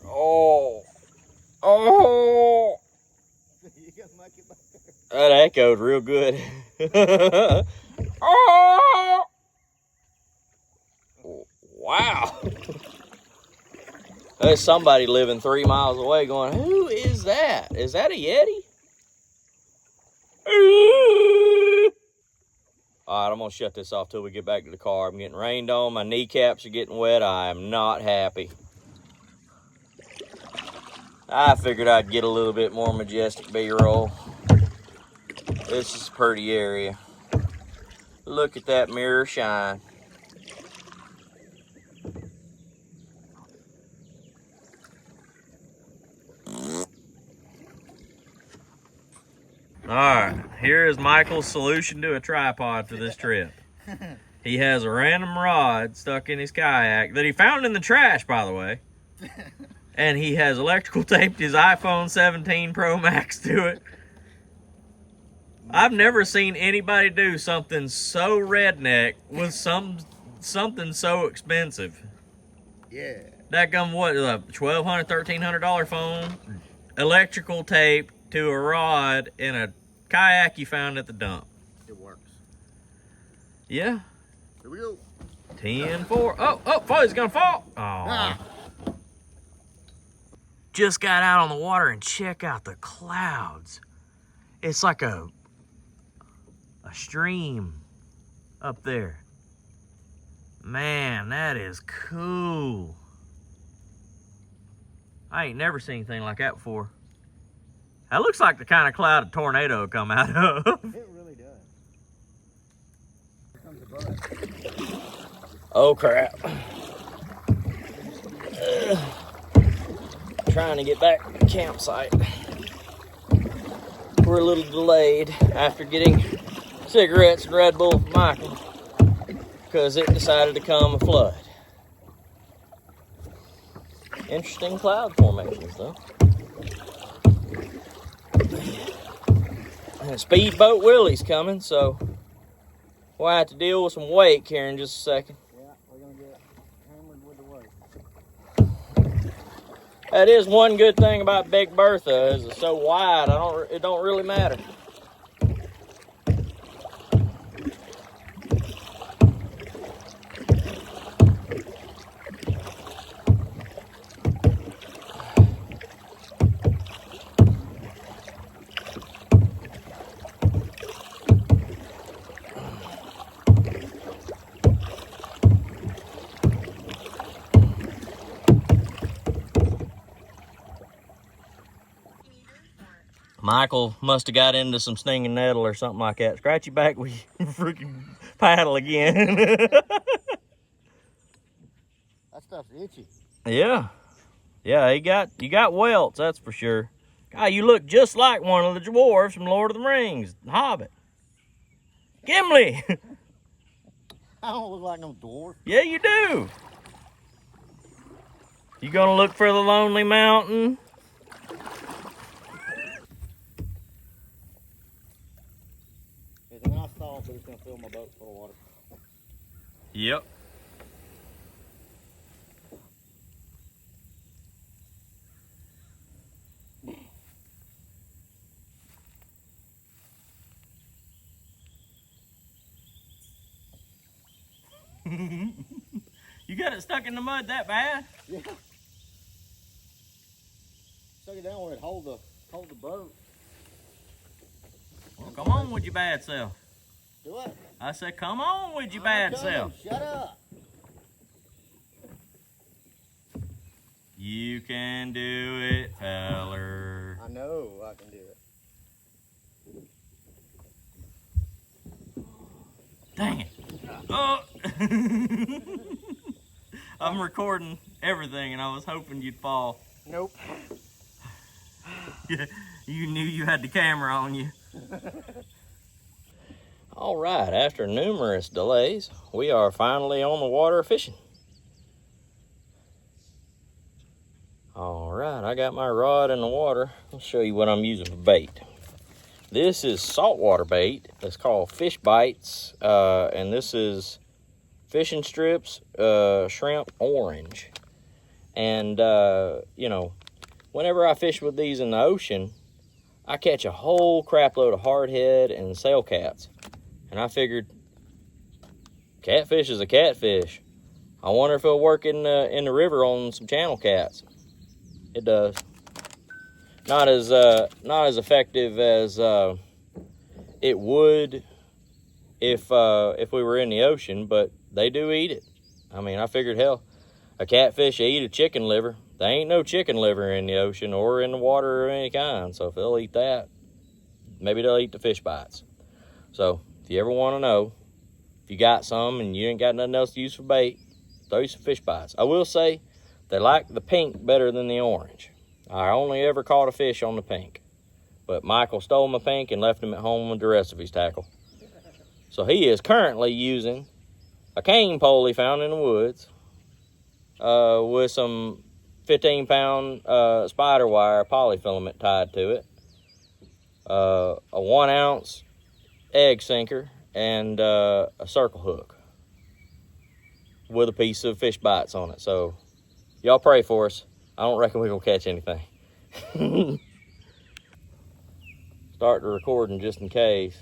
Oh. Oh. That echoed real good. Oh. Wow. There's somebody living 3 miles away going, who is that? Is that a Yeti? All right, I'm going to shut this off till we get back to the car. I'm getting rained on. My kneecaps are getting wet. I am not happy. I figured I'd get a little bit more majestic B-roll. This is a pretty area. Look at that mirror shine. All right, here is Michael's solution to a tripod for this trip. He has a random rod stuck in his kayak that he found in the trash, by the way. And he has electrical taped his iPhone 17 Pro Max to it. I've never seen anybody do something so redneck with something so expensive. Yeah. That gum what, a $1,200, $1,300 phone, electrical tape to a rod in a kayak you found at the dump. It works. Yeah. Here we go. 10-4. Oh, he's gonna fall. Oh. Ah. Just got out on the water and check out the clouds. It's like a stream up there. Man, that is cool. I ain't never seen anything like that before. That looks like the kind of cloud a tornado would come out of. It really does. Here comes the bud. Oh crap. Trying to get back to the campsite. We're a little delayed after getting cigarettes and Red Bull from Michael because it decided to come a flood. Interesting cloud formations though. And Speedboat Willie's coming, so we'll have to deal with some wake here in just a second. Yeah, we're gonna get hammered with the weight. That is one good thing about Big Bertha is it's so wide. It don't really matter. Michael must have got into some stinging nettle or something like that. Scratch your back with your freaking paddle again. That stuff's itchy. Yeah. Yeah, you got welts, that's for sure. God, you look just like one of the dwarves from Lord of the Rings, The Hobbit. Gimli! I don't look like no dwarf. Yeah, you do. You gonna look for the Lonely Mountain? It's a nice salt, but it's gonna fill my boat full of water. Yep. You got it stuck in the mud that bad? Yeah. Suck it down where it hold the boat. Well, come on with your bad self. Do what? I said, come on with your bad self. Shut up. You can do it, feller. I know I can do it. Dang it. Oh. I'm recording everything and I was hoping you'd fall. Nope. You knew you had the camera on you. All right, after numerous delays, we are finally on the water fishing. All right, I got my rod in the water. I'll show you what I'm using for bait. This is saltwater bait. It's called fish bites, and this is fishing strips, shrimp orange. And, you know, whenever I fish with these in the ocean, I catch a whole crap load of hardhead and sail cats. And I figured, catfish is a catfish. I wonder if it'll work in the river on some channel cats. It does. Not as effective as it would if we were in the ocean, but they do eat it. I mean, I figured, hell, a catfish eat a chicken liver. There ain't no chicken liver in the ocean or in the water of any kind. So if they'll eat that, maybe they'll eat the fish bites. So if you ever want to know, if you got some and you ain't got nothing else to use for bait, throw you some fish bites. I will say they like the pink better than the orange. I only ever caught a fish on the pink, but Michael stole my pink and left him at home with the rest of his tackle. So he is currently using a cane pole he found in the woods with some 15-pound spider wire polyfilament tied to it, a 1-ounce egg sinker, and a circle hook with a piece of fish bites on it. So y'all pray for us. I don't reckon we're gonna catch anything. Start the recording just in case.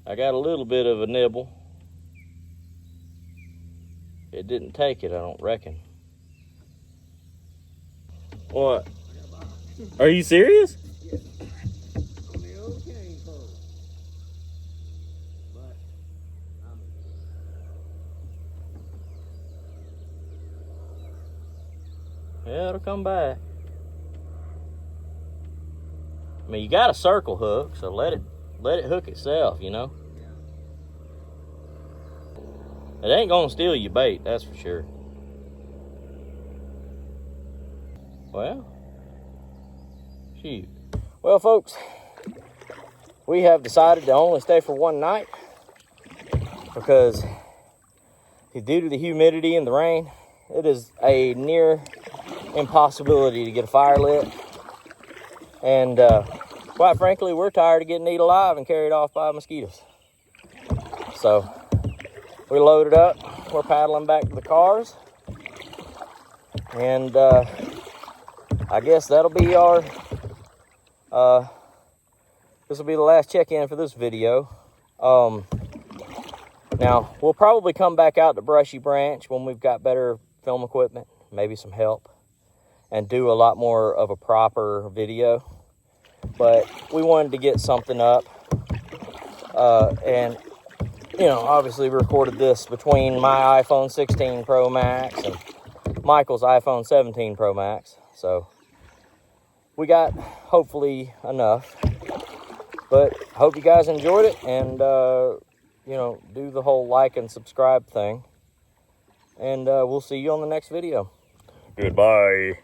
I got a little bit of a nibble. It didn't take it, I don't reckon. What? Are you serious? Yes. On the old cane pole. But Yeah, it'll come back. I mean, you got a circle hook, so let it hook itself, you know? It ain't gonna steal your bait, that's for sure. Well, shoot. Well, folks, we have decided to only stay for one night because due to the humidity and the rain, it is a near impossibility to get a fire lit. And quite frankly, we're tired of getting eaten alive and carried off by mosquitoes. So we loaded up, we're paddling back to the cars, and I guess that'll be our this will be the last check-in for this video. Now we'll probably come back out to Brushy Branch when we've got better film equipment, maybe some help, and do a lot more of a proper video. But we wanted to get something up, and you know, obviously we recorded this between my iPhone 16 Pro Max and Michael's iPhone 17 Pro Max, so we got hopefully enough. But I hope you guys enjoyed it, and you know, do the whole like and subscribe thing, and we'll see you on the next video. Goodbye.